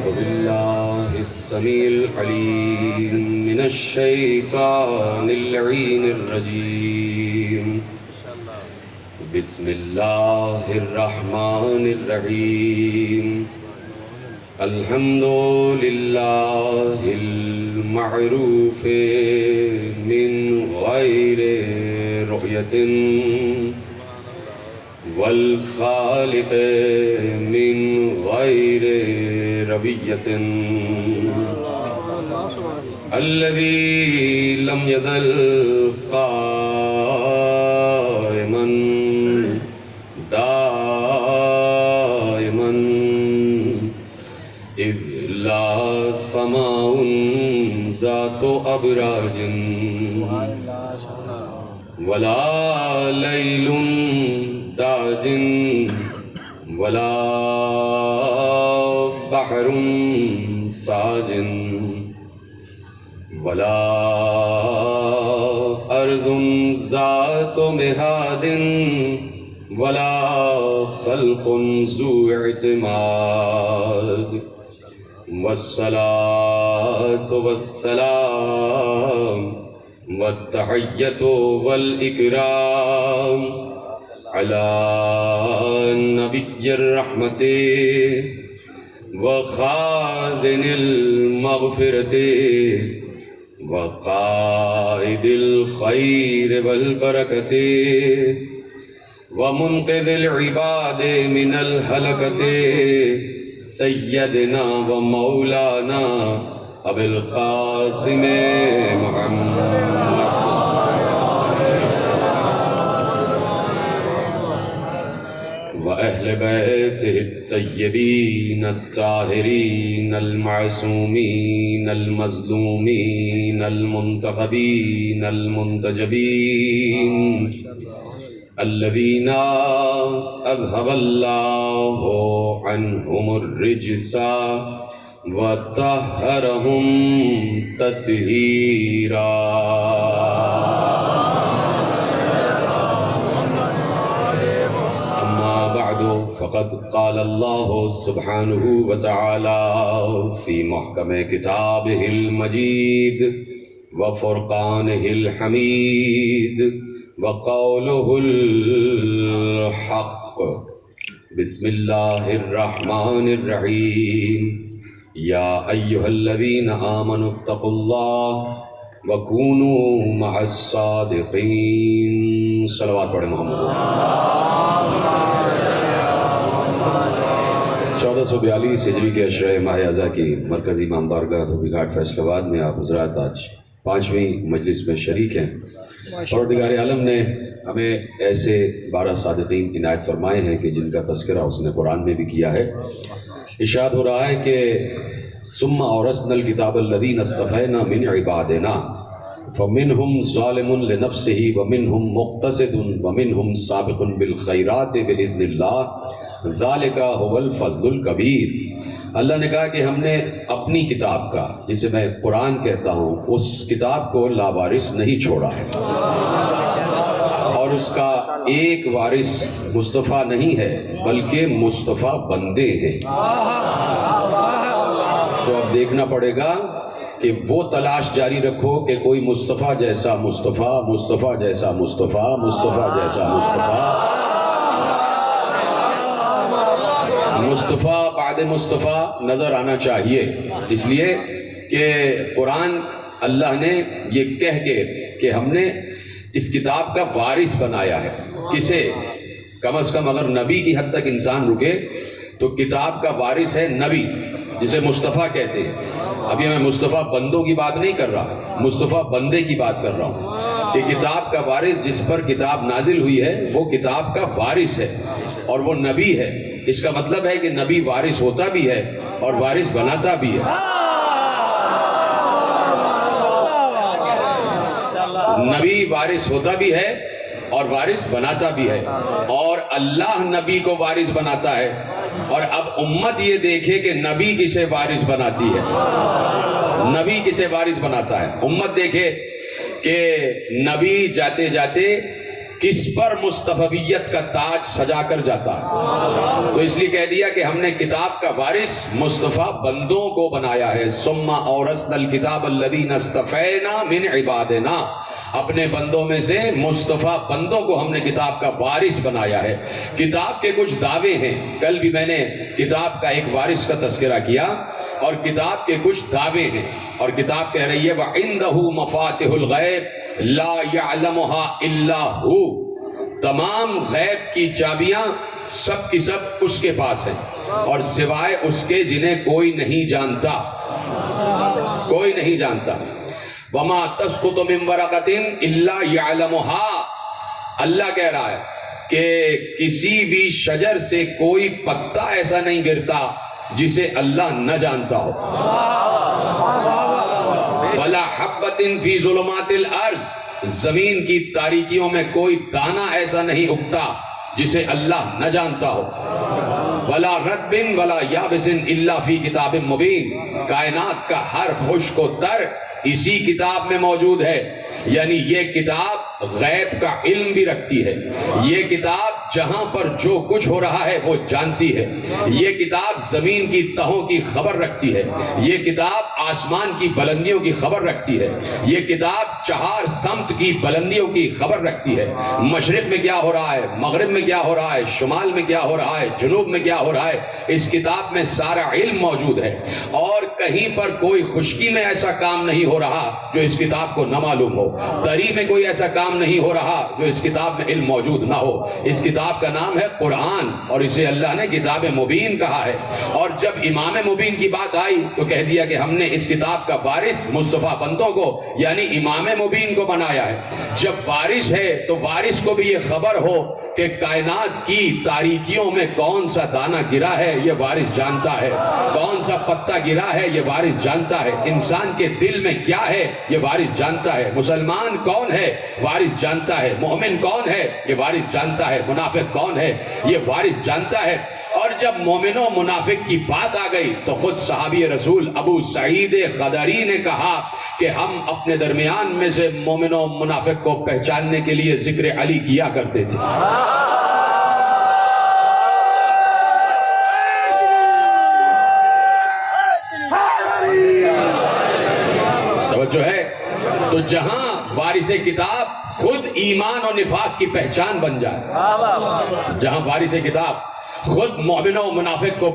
أعوذ بالله السميع العليم من الشيطان اللعين الرجيم بسم الله الرحمن الرحيم الحمد لله المعروف من غير رؤية والخالق من غير ربية الذي لم يزل قائما دائما إذ لا سماء ذات أبراج ولا ليل داج ولا بحر ساج ولا أرض ذات مهاد ولا خلق ذو اعتماد والصلاة والسلام والتحية والإكرام على نبي الرحمة وخازن المغفرة وقائد الخير والبركة ومنقذ العباد من الهلكة سيدنا ومولانا أبي القاسم محمد وأهل بيته الطيبين الطاهرين المعصومين المظلومين المنتخبين المنتجبين الذين أذهب الله عنهم الرجس وطهرهم تطهيرا فقد قال الله سبحانه وتعالى في محكم كتابه المجيد وفرقانه الحميد وقوله الحق بسم الله الرحمن الرحيم يا أيها الذين آمنوا اتقوا الله وكونوا مع الصادقين صلوات پڑھیں محمد 1442 ہجری کے عشرہ ماہ اعضا کی مرکزی امام بارگاہ دھوبی گھاٹ فیصل آباد میں آپ حضرات آج 5ویں مجلس میں شریک ہیں۔ پروردگار عالم نے ہمیں ایسے 12 صادقین عنایت فرمائے ہیں کہ جن کا تذکرہ اس نے قرآن میں بھی کیا ہے۔ ارشاد ہو رہا ہے کہ ثم اورثنا الکتاب الذین اصطفینا من عبادنا فمنهم ظالم لنفسه ومنهم مقتصد ومنهم سابق بالخیرات باذن اللہ ذالک هو الفضل الکبیر۔ اللہ نے کہا کہ ہم نے اپنی کتاب کا، جسے میں قرآن کہتا ہوں، اس کتاب کو لاوارث نہیں چھوڑا ہے، اور اس کا ایک وارث مصطفیٰ نہیں ہے بلکہ مصطفیٰ بندے ہیں۔ تو اب دیکھنا پڑے گا کہ وہ تلاش جاری رکھو کہ کوئی مصطفیٰ جیسا مصطفیٰ، مصطفیٰ جیسا مصطفیٰ، مصطفیٰ جیسا مصطفیٰ، مصطفیٰ بعد مصطفیٰ نظر آنا چاہیے، اس لیے کہ قرآن اللہ نے یہ کہہ کے کہ ہم نے اس کتاب کا وارث بنایا ہے۔ کسے؟ کم از کم اگر نبی کی حد تک انسان رکے تو کتاب کا وارث ہے نبی، جسے مصطفیٰ کہتے ہیں۔ ابھی میں مصطفیٰ بندوں کی بات نہیں کر رہا، مصطفیٰ بندے کی بات کر رہا ہوں کہ کتاب کا وارث جس پر کتاب نازل ہوئی ہے وہ کتاب کا وارث ہے اور وہ نبی ہے۔ اس کا مطلب ہے کہ نبی وارث ہوتا بھی ہے اور وارث بناتا بھی ہے۔ نبی وارث ہوتا بھی ہے اور وارث بناتا بھی ہے، اور اللہ نبی کو وارث بناتا ہے۔ اور اب امت یہ دیکھے کہ نبی کسے وارث بناتی ہے، نبی کسے وارث بناتا ہے۔ امت دیکھے کہ نبی جاتے جاتے کس پر مصطفیت کا تاج سجا کر جاتا ہے. تو اس لیے کہہ دیا کہ ہم نے کتاب کا وارث مصطفیٰ بندوں کو بنایا ہے. ثم اورثنا الکتاب الذین اصطفینا من عبادنا، اپنے بندوں میں سے مصطفیٰ بندوں کو ہم نے کتاب کا وارث بنایا ہے. کتاب کے کچھ دعوے ہیں، کل بھی میں نے کتاب کا ایک وارث کا تذکرہ کیا، اور کتاب کے کچھ دعوے ہیں. اور کتاب کہہ رہی ہے وَعِندَهُ مَفَاتِحُ الْغَيْبِ لَا يَعْلَمُهَا إِلَّا هُوَ، تمام غیب کی چابیاں سب کی سب اس کے پاس ہیں، اور سوائے اس کے جنہیں کوئی نہیں جانتا، کوئی نہیں جانتا. وَمَا تَسْقُطُ مِن وَرَقَةٍ إِلَّا يَعْلَمُهَا، اللہ کہہ رہا ہے کہ کسی بھی شجر سے کوئی پتا ایسا نہیں گرتا جسے اللہ نہ جانتا ہو. وَلَا حَبَّةٍ فِي ظُلُمَاتِ الْأَرْضِ، زمین کی تاریکیوں میں کوئی دانہ ایسا نہیں اگتا جسے اللہ نہ جانتا ہو. وَلَا رَطْبٍ وَلَا يَابِسٍ إِلَّا فِي كِتَابٍ مُبِينٍ، کائنات کا ہر خشک و تر اسی کتاب میں موجود ہے. یعنی یہ کتاب غیب کا علم بھی رکھتی ہے، یہ کتاب جہاں پر جو کچھ ہو رہا ہے وہ جانتی ہے، یہ کتاب زمین کی تہوں کی خبر رکھتی ہے، یہ کتاب آسمان کی بلندیوں کی خبر رکھتی ہے، یہ کتاب چہار سمت کی بلندیوں کی خبر رکھتی ہے. مشرق میں کیا ہو رہا ہے، مغرب میں کیا ہو رہا ہے، شمال میں کیا ہو رہا ہے، جنوب میں کیا ہو رہا ہے، اس کتاب میں سارا علم موجود ہے. اور کہیں پر کوئی خشکی میں ایسا کام نہیں ہو رہا جو اس کتاب کو نہ معلوم ہو، تری میں کوئی ایسا کام نہیں ہو رہا جو اس کتاب میں علم موجود نہ ہو. اس کتاب کا نام ہے قرآن، اور اسے اللہ نے کتاب مبین کہا ہے. اور جب امام مبین کی بات آئی تو کہہ دیا کہ ہم نے اس کتاب کا وارث مصطفیٰ بندوں کو یعنی امام مبین کو بنایا ہے. جب وارث ہے تو وارث کو بھی یہ خبر ہو کہ کائنات کی تاریکیوں میں کون سا دانہ گرا ہے یہ وارث جانتا ہے، کون سا پتا گرا ہے یہ وارث جانتا ہے، انسان کے دل میں کیا ہے یہ وارث جانتا ہے، مسلمان کون ہے وارث جانتا ہے، مومن کون ہے یہ وارث جانتا ہے، منافق کون ہے یہ وارث جانتا ہے. اور جب مومن و منافق کی بات آ گئی تو خود صحابی رسول ابو سعید خدری نے کہا کہ ہم اپنے درمیان میں سے مومن و منافق کو پہچاننے کے لیے ذکر علی کیا کرتے تھے. توجہ ہے. تو جہاں وارث کتاب خود ایمان و نفاق کی پہچان بن جائے، جہاں وارث کتاب خود مومن و منافق کو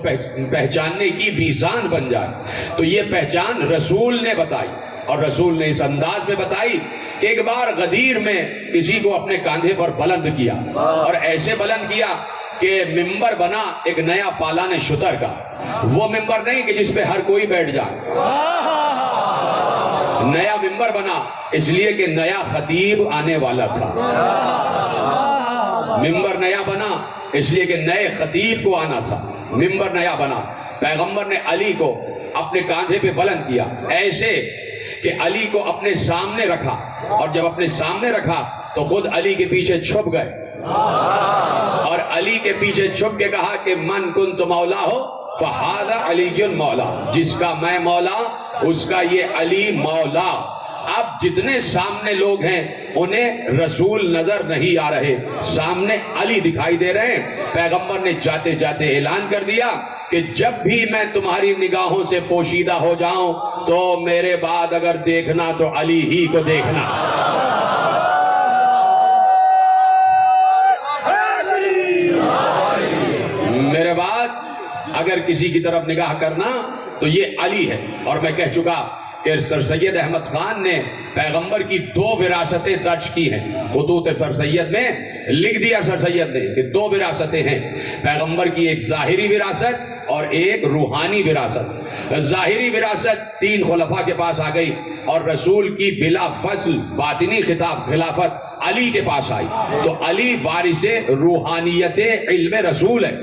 پہچاننے کی میزان بن جائے، تو یہ پہچان رسول نے بتائی. اور رسول نے اس انداز میں بتائی کہ ایک بار غدیر میں کسی کو اپنے کاندھے پر بلند کیا، اور ایسے بلند کیا کہ ممبر بنا ایک نیا پالان شتر کا. وہ ممبر نہیں کہ جس پہ ہر کوئی بیٹھ جائے، نیا ممبر بنا اس لیے کہ نیا خطیب آنے والا تھا. ممبر نیا بنا اس لیے کہ نئے خطیب کو آنا تھا. ممبر نیا بنا. پیغمبر نے علی کو اپنے کاندھے پہ بلند کیا ایسے کہ علی کو اپنے سامنے رکھا، اور جب اپنے سامنے رکھا تو خود علی کے پیچھے چھپ گئے، اور علی کے پیچھے چھپ کے کہا کہ من کنت مولا ہو فہذا علی مولا، جس کا میں مولا اس کا یہ علی مولا. اب جتنے سامنے لوگ ہیں انہیں رسول نظر نہیں آ رہے، سامنے علی دکھائی دے رہے ہیں. پیغمبر نے جاتے جاتے اعلان کر دیا کہ جب بھی میں تمہاری نگاہوں سے پوشیدہ ہو جاؤں تو میرے بعد اگر دیکھنا تو علی ہی کو دیکھنا. میرے بعد اگر کسی کی طرف نگاہ کرنا تو یہ علی ہے. اور میں کہہ چکا کہ سر سید احمد خان نے پیغمبر کی 2 وراثتیں درج کی ہیں. خطوط سر سید میں لکھ دیا سر سید نے کہ 2 وراثتیں ہیں پیغمبر کی، ایک ظاہری وراثت اور ایک روحانی وراثت. ظاہری وراثت 3 خلفاء کے پاس آ گئی، اور رسول کی بلا فصل باطنی خطاب خلافت علی کے پاس آئی. تو علی وارث روحانیت علم رسول ہے.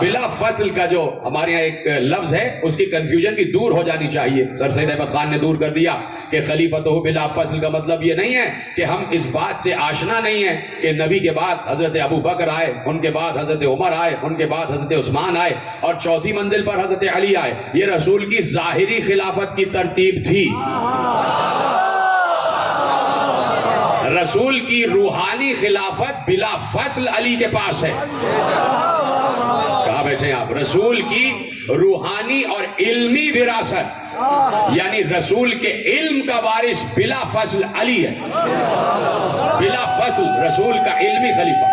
بلا فصل کا جو ہمارے یہاں ایک لفظ ہے اس کی کنفیوژن بھی دور ہو جانی چاہیے. سر سید احمد خان نے دور کر دیا کہ خلیفتہ بلا فصل کا مطلب یہ نہیں ہے کہ ہم اس بات سے آشنا نہیں ہیں کہ نبی کے بعد حضرت ابو بکر آئے، ان کے بعد حضرت عمر آئے، ان کے بعد حضرت عثمان آئے، اور چوتھی منزل پر حضرت علی آئے. یہ رسول کی ظاہری خلافت کی ترتیب تھی. رسول کی روحانی خلافت بلا فصل علی کے پاس ہے. کہاں بیٹھے ہیں آپ؟ رسول کی روحانی اور علمی وراثت یعنی رسول کے علم کا وارث بلا فصل علی ہے. بلا فصل رسول کا علمی خلیفہ،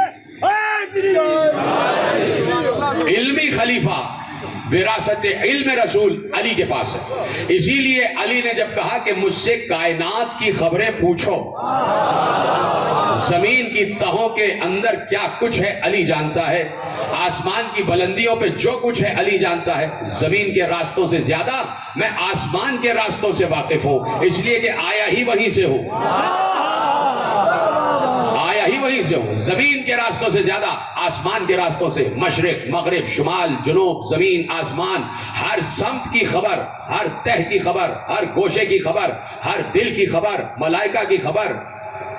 علمی خلیفہ، وراثت علم رسول علی کے پاس ہے. اسی لیے علی نے جب کہا کہ مجھ سے کائنات کی خبریں پوچھو، زمین کی تہوں کے اندر کیا کچھ ہے علی جانتا ہے، آسمان کی بلندیوں پہ جو کچھ ہے علی جانتا ہے، زمین کے راستوں سے زیادہ میں آسمان کے راستوں سے واقف ہوں، اس لیے کہ آیا ہی وہیں سے ہوں، آیا ہی وہیں سے ہوں. زمین کے راستوں سے زیادہ آسمان کے راستوں سے، مشرق مغرب شمال جنوب زمین آسمان، ہر سمت کی خبر، ہر تہ کی خبر، ہر گوشے کی خبر، ہر دل کی خبر، ملائکہ کی خبر،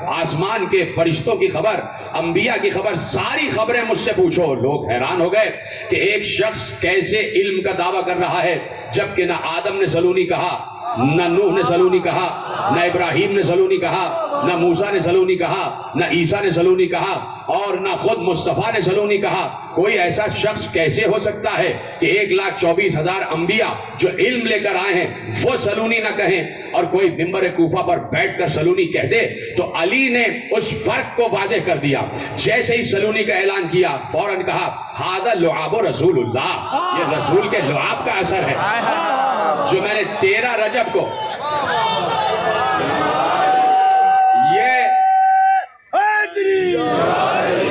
آسمان کے فرشتوں کی خبر، انبیاء کی خبر، ساری خبریں مجھ سے پوچھو. لوگ حیران ہو گئے کہ ایک شخص کیسے علم کا دعویٰ کر رہا ہے جبکہ نہ آدم نے سلونی کہا، نہ نوح نے سلونی کہا، نہ ابراہیم نے سلونی کہا، نہ موسیٰ نے سلونی کہا، نہ عیسیٰ نے سلونی کہا، اور نہ خود مصطفیٰ نے سلونی کہا. کوئی ایسا شخص کیسے ہو سکتا ہے کہ 1,24,000 انبیاء جو علم لے کر آئے ہیں وہ سلونی نہ کہیں اور کوئی منبر کوفہ پر بیٹھ کر سلونی کہہ دے؟ تو علی نے اس فرق کو واضح کر دیا. جیسے ہی سلونی کا اعلان کیا فوراً کہا ھذا لعاب رسول اللہ، یہ رسول کے لعاب کا اثر ہے جو میں نے 13 رجب کو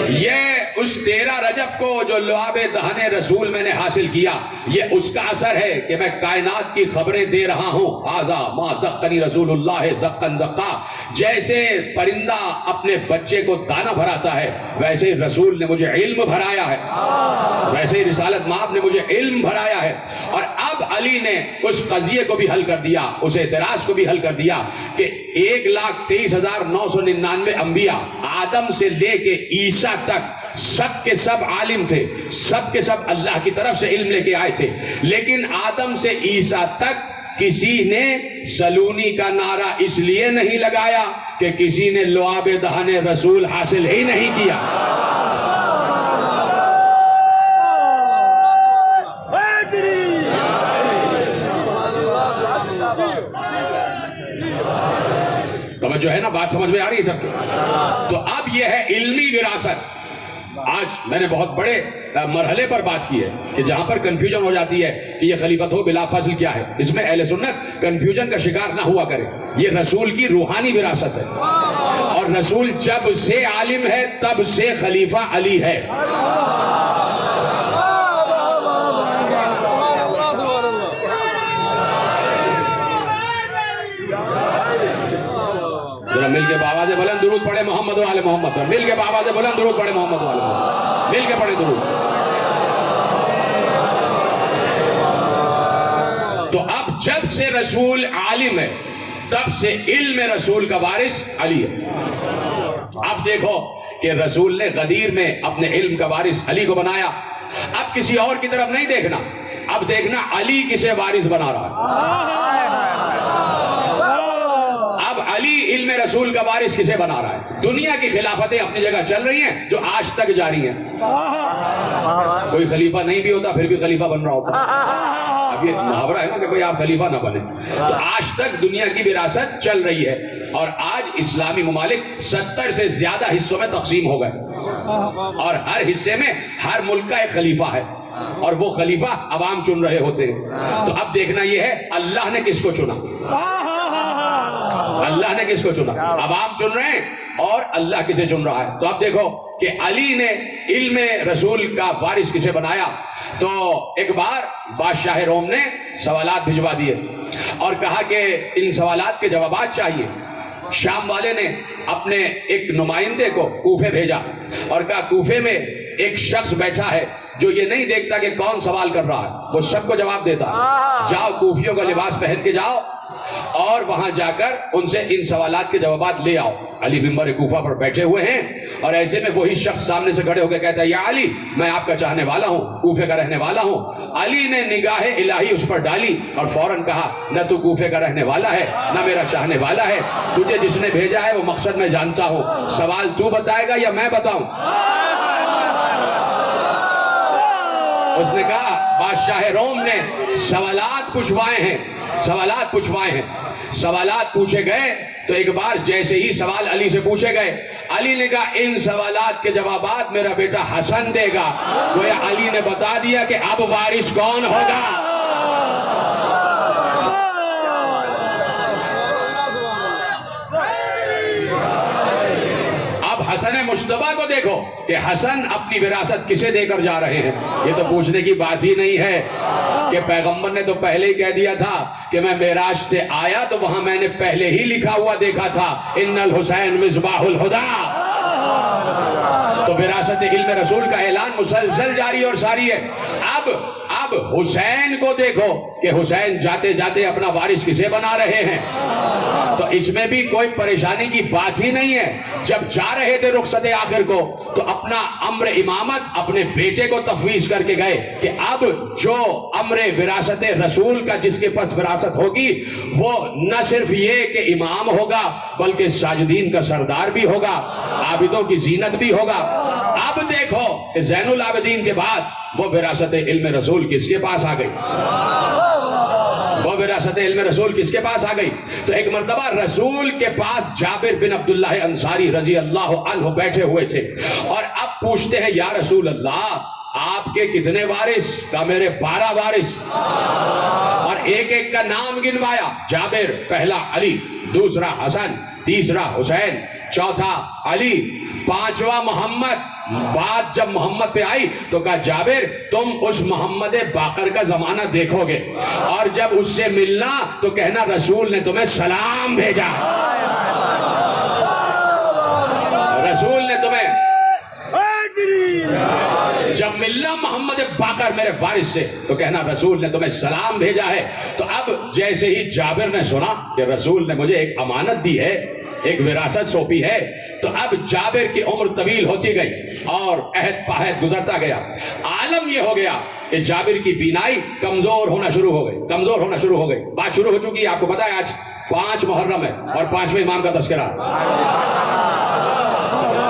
یہ اس 13 رجب کو جو لعاب دہن رسول میں نے حاصل کیا، یہ اس کا اثر ہے کہ میں کائنات کی خبریں دے رہا ہوں. ھذا ما زقنی رسول اللہ زقن زقا. جیسے پرندہ اپنے بچے کو دانہ بھراتا ہے ویسے رسول نے مجھے علم بھرایا ہے، ویسے ہی رسالت مآب نے مجھے علم بھرایا ہے. اور اب علی نے اس قضیے کو بھی حل کر دیا، اس اعتراض کو بھی حل کر دیا کہ 1,23,999 انبیاء آدم سے لے کے عیسیٰ تک سب کے سب عالم تھے، سب کے سب اللہ کی طرف سے علم لے کے آئے تھے، لیکن آدم سے عیسیٰ تک کسی نے سلونی کا نعرہ اس لیے نہیں لگایا کہ کسی نے لعاب دہن رسول حاصل ہی نہیں کیا. توجہ ہے نا، بات سمجھ میں آ رہی ہے سب کی؟ تو اب یہ ہے علمی وراثت. آج میں نے بہت بڑے مرحلے پر بات کی ہے کہ جہاں پر کنفیوژن ہو جاتی ہے کہ یہ خلیفت ہو بلا فصل کیا ہے، اس میں اہل سنت کنفیوژن کا شکار نہ ہوا کرے. یہ رسول کی روحانی وراثت ہے اور رسول جب سے عالم ہے تب سے خلیفہ علی ہے. مل کے بابا سے بلند درود پڑھے محمد و آل محمد پر، مل کے بابا سے بلند درود پڑھے محمد و آل محمد، مل کے پڑھے درود. تو اب جب سے رسول عالم ہے تب سے علم رسول کا وارث علی ہے. اب دیکھو کہ رسول نے غدیر میں اپنے علم کا وارث علی کو بنایا. اب کسی اور کی طرف نہیں دیکھنا، اب دیکھنا علی کسے وارث بنا رہا ہے. اب علی علم رسول کا وارث کسے بنا رہا ہے؟ دنیا کی خلافتیں اپنی جگہ چل رہی ہیں جو آج تک جاری ہیں. کوئی خلیفہ نہیں بھی ہوتا پھر بھی خلیفہ بن رہا ہوتا. اب یہ محاورہ ہے نا کہ کوئی آپ خلیفہ نہ بنے. تو آج تک دنیا کی وراثت چل رہی ہے اور آج اسلامی ممالک 70 سے زیادہ حصوں میں تقسیم ہو گئے اور ہر حصے میں ہر ملک کا ایک خلیفہ ہے اور وہ خلیفہ عوام چن رہے ہوتے ہیں. تو اب دیکھنا یہ ہے اللہ نے کس کو چنا، اللہ نے کس کو چنا. عوام چن رہے ہیں اور اللہ کسے چن رہا ہے. تو اب دیکھو کہ علی نے علم رسول کا وارث کسے بنایا. تو ایک بار بادشاہ روم نے سوالات بھجوا دیے اور کہا کہ ان سوالات کے جوابات چاہیے. شام والے نے اپنے ایک نمائندے کو کوفے بھیجا اور کہا کوفے میں ایک شخص بیٹھا ہے جو یہ نہیں دیکھتا کہ کون سوال کر رہا ہے، وہ سب کو جواب دیتا ہے. جاؤ کوفیوں کا لباس پہن کے جاؤ اور وہاں جا کر ان سے ان سوالات کے جوابات لے آؤ۔ علی ممبر کوفہ پر بیٹھے ہوئے ہیں اور ایسے میں وہی شخص سامنے سے کھڑے ہو کے کہتا ہے یا علی میں آپ کا چاہنے والا ہوں، کوفے کا رہنے والا ہوں۔ علی نے نگاہ الہی اس پر ڈالی اور فوراً کہا نہ تو کوفے کا رہنے والا ہے نہ میرا چاہنے والا ہے، تجھے جس نے بھیجا ہے وہ مقصد میں جانتا ہوں، سوال تو بتائے گا یا میں بتاؤں؟ اس نے کہا بادشاہ روم نے سوالات پوچھوائے ہیں، سوالات پوچھوائے ہیں۔ سوالات پوچھے گئے تو ایک بار جیسے ہی سوال علی سے پوچھے گئے، علی نے کہا ان سوالات کے جوابات میرا بیٹا حسن دے گا۔ گویا علی نے بتا دیا کہ اب وارث کون ہوگا۔ حسن مشتبہ کو دیکھو کہ حسن اپنی وراثت کسے دے کر جا رہے ہیں۔ یہ تو پوچھنے کی بات ہی نہیں ہے کہ پیغمبر نے تو پہلے ہی کہہ دیا تھا کہ میں معراج سے آیا تو وہاں میں نے پہلے ہی لکھا ہوا دیکھا تھا ان الحسین مصباح الہدی۔ تو وراثت علم رسول کا اعلان مسلسل جاری اور ساری ہے۔ اب حسین کو دیکھو کہ حسین جاتے جاتے اپنا وارث کسے بنا رہے ہیں۔ تو اس میں بھی کوئی پریشانی کی بات ہی نہیں ہے۔ جب جا رہے تھے رخصت آخر کو تو اپنا امر امامت اپنے بیٹے کو تفویض کر کے گئے کہ اب جو امر وراثت رسول کا جس کے پاس وراثت ہوگی وہ نہ صرف یہ کہ امام ہوگا بلکہ ساجدین کا سردار بھی ہوگا، عابدوں کی زینت بھی ہوگا۔ اب دیکھو کہ زین العابدین کے بعد وہ وراثت علم رسول کس کے پاس آ گئی، وہ وراثت علم رسول کس کے پاس آ گئی؟ تو ایک مرتبہ رسول کے پاس جابر بن عبداللہ انصاری رضی اللہ عنہ بیٹھے ہوئے تھے اور اب پوچھتے ہیں یا رسول اللہ آپ کے کتنے وارث؟ کہا میرے 12 وارث، اور ایک ایک کا نام گنوایا۔ جابر، پہلا علی، دوسرا حسن، تیسرا حسین، چوتھا علی، پانچواں محمد۔ بات جب محمد پہ آئی تو کہا جابر تم اس محمد باقر کا زمانہ دیکھو گے اور جب اس سے ملنا تو کہنا رسول نے تمہیں سلام بھیجا، رسول نے تمہیں جب ملنا محمد باقر میرے وارث سے تو کہنا رسول نے تمہیں سلام بھیجا ہے۔ تو اب جیسے ہی جابر نے سنا کہ رسول نے مجھے ایک امانت دی ہے، ایک وراثت سونپی ہے، تو اب جابر کی عمر طویل ہوتی گئی اور عہد پاہد گزرتا گیا۔ عالم یہ ہو گیا کہ جابر کی بینائی کمزور ہونا شروع ہو گئی، کمزور ہونا شروع ہو گئی۔ بات شروع ہو چکی ہے، آپ کو پتا ہے آج 5 محرم ہے اور 5ویں امام کا تذکرہ۔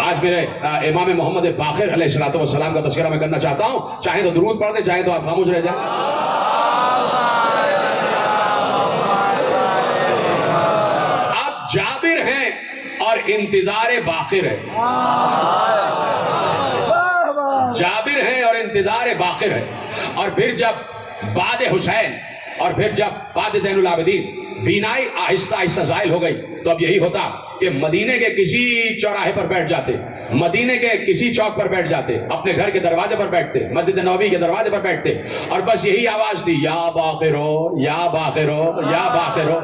آج میرے امام محمد باقر علیہ السلام کا تذکرہ میں کرنا چاہتا ہوں، چاہیں تو درود پڑھ دیں، چاہیں تو آپ خاموش رہ جائیں۔ اب جابر ہیں اور انتظار باقر ہے، جابر ہیں اور انتظار باقر ہے۔ اور پھر جب بعد حسین اور پھر جب بعد زین العابدین بینائی آہستہ آہستہ زائل ہو گئی تو اب یہی ہوتا کہ مدینے کے کسی چوراہے پر بیٹھ جاتے، مدینے کے کسی چوک پر بیٹھ جاتے، اپنے گھر کے دروازے پر بیٹھتے، مسجد نبوی کے دروازے پر بیٹھتے اور بس یہی آواز تھی یا باقرو یا باقرو یا باقرو،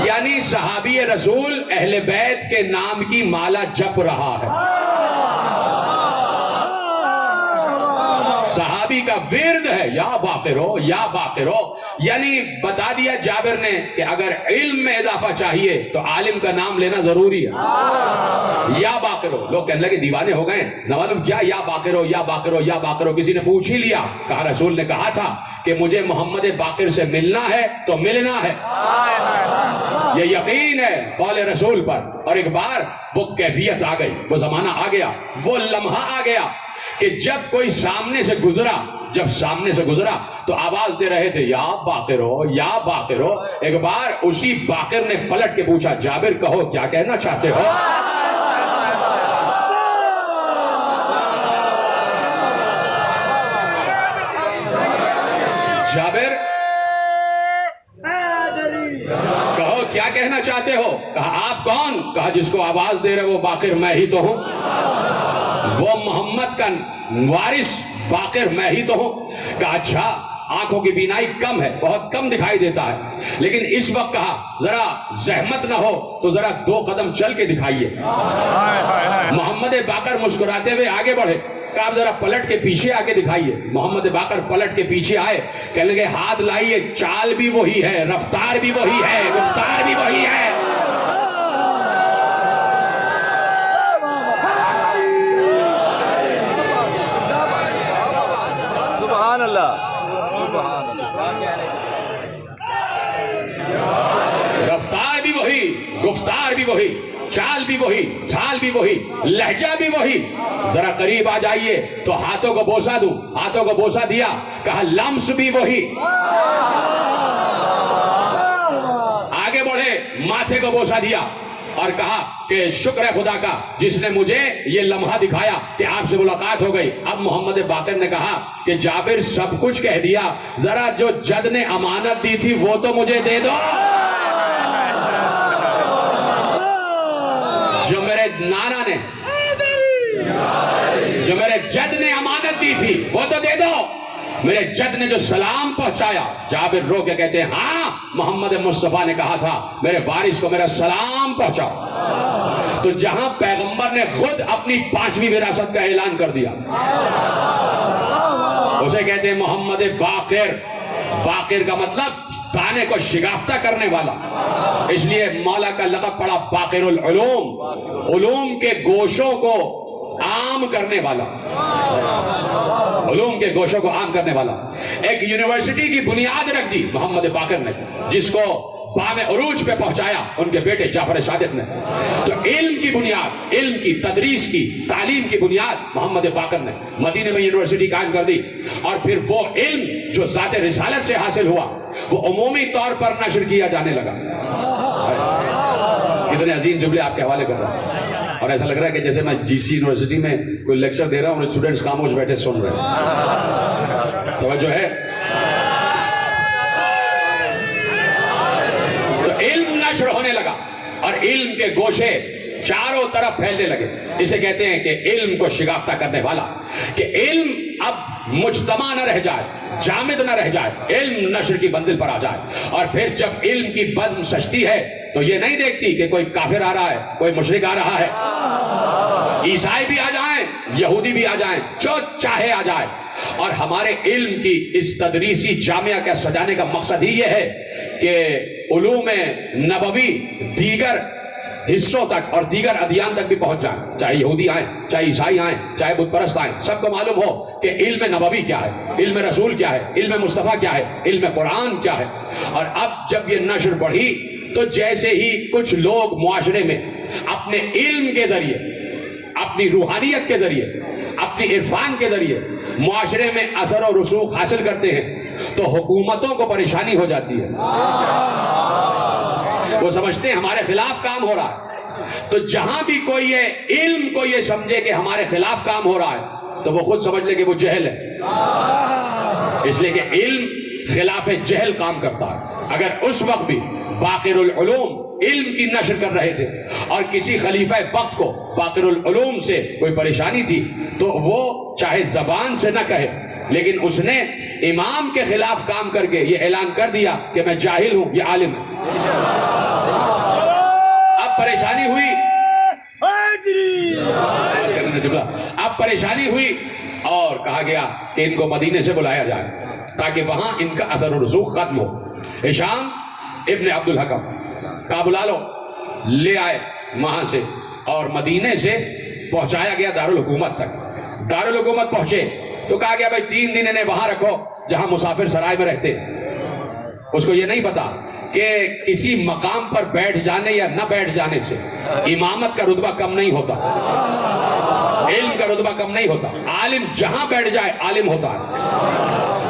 یعنی صحابی رسول اہل بیت کے نام کی مالا جپ رہا ہے، صحابی کا ورد ہے یا باقرو یا باقرو۔ یعنی بتا دیا جابر نے کہ اگر علم میں اضافہ چاہیے تو عالم کا نام لینا ضروری ہے، یا باقرو۔ لوگ کہنے لگے دیوانے ہو گئے، نہ معلوم کیا یا باقرو یا باقرو یا باقرو۔ کسی نے پوچھ ہی لیا، کہا رسول نے کہا تھا کہ مجھے محمد باقر سے ملنا ہے تو ملنا ہے، یہ یقین ہے قول رسول پر۔ اور ایک بار وہ کیفیت آ گئی، وہ زمانہ آ گیا، وہ لمحہ آ گیا کہ جب کوئی سامنے سے گزرا، جب سامنے سے گزرا تو آواز دے رہے تھے یا باقرو یا باقرو۔ ایک بار اسی باقر نے پلٹ کے پوچھا جابر کہو کیا کہنا چاہتے ہو؟ جابر کہو کیا کہنا چاہتے ہو؟ کہا آپ کون؟ کہا جس کو آواز دے رہے وہ باقر میں ہی تو ہوں، وہ محمد کا وارث باقر میں ہی تو ہوں۔ کہا اچھا آنکھوں کی بینائی کم ہے، بہت کم دکھائی دیتا ہے، لیکن اس وقت کہا ذرا زحمت نہ ہو تو ذرا 2 قدم چل کے دکھائیے۔ محمد باقر مسکراتے ہوئے آگے بڑھے کہ آپ ذرا پلٹ کے پیچھے آ کے دکھائیے۔ محمد باقر پلٹ کے پیچھے آئے، کہنے لگے ہاتھ لائیے، چال بھی وہی ہے، رفتار بھی وہی ہے، گفتار بھی وہی ہے۔ سبحان اللہ، سبحان اللہ۔ رفتار بھی وہی، گفتار بھی وہی، چال بھی وہی، ڈھال بھی وہی، لہجہ بھی وہی۔ ذرا قریب آ جائیے تو ہاتھوں کو بوسہ دوں، ہاتھوں کو بوسہ دیا، کہا لمس بھی وہی۔ آگے بڑھے، ماتھے کو بوسہ دیا اور کہا کہ شکر ہے خدا کا جس نے مجھے یہ لمحہ دکھایا کہ آپ سے ملاقات ہو گئی۔ اب محمد باقر نے کہا کہ جابر سب کچھ کہہ دیا، ذرا جو جد نے امانت دی تھی وہ تو مجھے دے دو۔ جو میرے نانا نے، جو میرے جد نے امانت دی تھی وہ تو دے دو۔ میرے جد نے جو سلام پہنچایا، جابر رو کے کہتے ہیں ہاں محمد مصطفیٰ نے کہا تھا میرے وارث کو میرا سلام پہنچاؤ۔ تو جہاں پیغمبر نے خود اپنی 5ویں وراثت کا اعلان کر دیا، اسے کہتے ہیں محمد باقر۔ باقر کا مطلب دانے کو شگافتہ کرنے والا، اس لیے مولا کا لقب پڑا باقر العلوم، علوم کے گوشوں کو عام کرنے والا، علوم کے گوشوں کو عام کرنے والا۔ ایک یونیورسٹی کی بنیاد رکھ دی محمد باقر نے، جس کو بام عروج پہ پہنچایا ان کے بیٹے جعفر صادق نے۔ تو علم کی بنیاد، علم کی، تدریس کی، تعلیم کی بنیاد محمد باقر نے مدینے میں یونیورسٹی قائم کر دی، اور پھر وہ علم جو ذات رسالت سے حاصل ہوا وہ عمومی طور پر نشر کیا جانے لگا۔ کتنے عظیم جملے آپ کے حوالے کر رہا ہوں، اور ایسا لگ رہا ہے کہ جیسے میں جی سی یونیورسٹی میں کوئی لیکچر دے رہا ہوں اور اسٹوڈنٹس خاموش بیٹھے سن رہے ہیں۔ توجہ ہے؟ تو علم نشر ہونے لگا اور علم کے گوشے چاروں طرف پھیلنے لگے۔ اسے کہتے ہیں کہ علم کو شگافتہ کرنے والا، کہ علم اب مجتمع نہ رہ جائے، جامد نہ رہ جائے، علم نشر کی منزل پر آ جائے۔ اور پھر جب علم کی بزم سجتی ہے تو یہ نہیں دیکھتی کہ کوئی کافر آ رہا ہے، کوئی مشرک آ رہا ہے، عیسائی بھی آ جائیں، یہودی بھی آ جائیں، جو چاہے آ جائے۔ اور ہمارے علم کی اس تدریسی جامعہ کا سجانے کا مقصد ہی یہ ہے کہ علوم نبوی دیگر حصوں تک اور دیگر ادیان تک بھی پہنچ جائیں، چاہے یہودی آئیں، چاہے عیسائی آئیں، چاہے بت پرست آئیں، سب کو معلوم ہو کہ علم نبوی کیا ہے، علم رسول کیا ہے، علم مصطفیٰ کیا ہے، علم قرآن کیا ہے۔ اور اب جب یہ نشر بڑھی تو جیسے ہی کچھ لوگ معاشرے میں اپنے علم کے ذریعے، اپنی روحانیت کے ذریعے، اپنی عرفان کے ذریعے معاشرے میں اثر و رسوخ حاصل کرتے ہیں تو حکومتوں کو پریشانی ہو جاتی ہے۔ وہ سمجھتے ہیں ہمارے خلاف کام ہو رہا ہے۔ تو جہاں بھی کوئی یہ علم کو یہ سمجھے کہ ہمارے خلاف کام ہو رہا ہے تو وہ خود سمجھ لے کہ وہ جہل ہے، اس لیے کہ علم خلاف جہل کام کرتا ہے۔ اگر اس وقت بھی باقر العلوم علم کی نشر کر رہے تھے اور کسی خلیفہ وقت کو باقر العلوم سے کوئی پریشانی تھی تو وہ چاہے زبان سے نہ کہے لیکن اس نے امام کے خلاف کام کر کے یہ اعلان کر دیا کہ میں جاہل ہوں، یہ عالم ہے۔ اب پریشانی ہوئی، اب پریشانی ہوئی اور کہا گیا کہ ان کو مدینے سے بلایا جائے تاکہ وہاں ان کا اثر و رسوخ ختم ہو۔ ہشام ابن عبد الحکم کہا بلا لو، لے آئے وہاں سے اور مدینے سے پہنچایا گیا دارالحکومت تک۔ دارالحکومت پہنچے تو کہا گیا بھائی 3 دن انہیں وہاں رکھو جہاں مسافر سرائے میں رہتے۔ اس کو یہ نہیں پتا کہ کسی مقام پر بیٹھ جانے یا نہ بیٹھ جانے سے امامت کا رتبہ کم نہیں ہوتا، علم کا رتبہ کم نہیں ہوتا۔ عالم جہاں بیٹھ جائے عالم ہوتا ہے،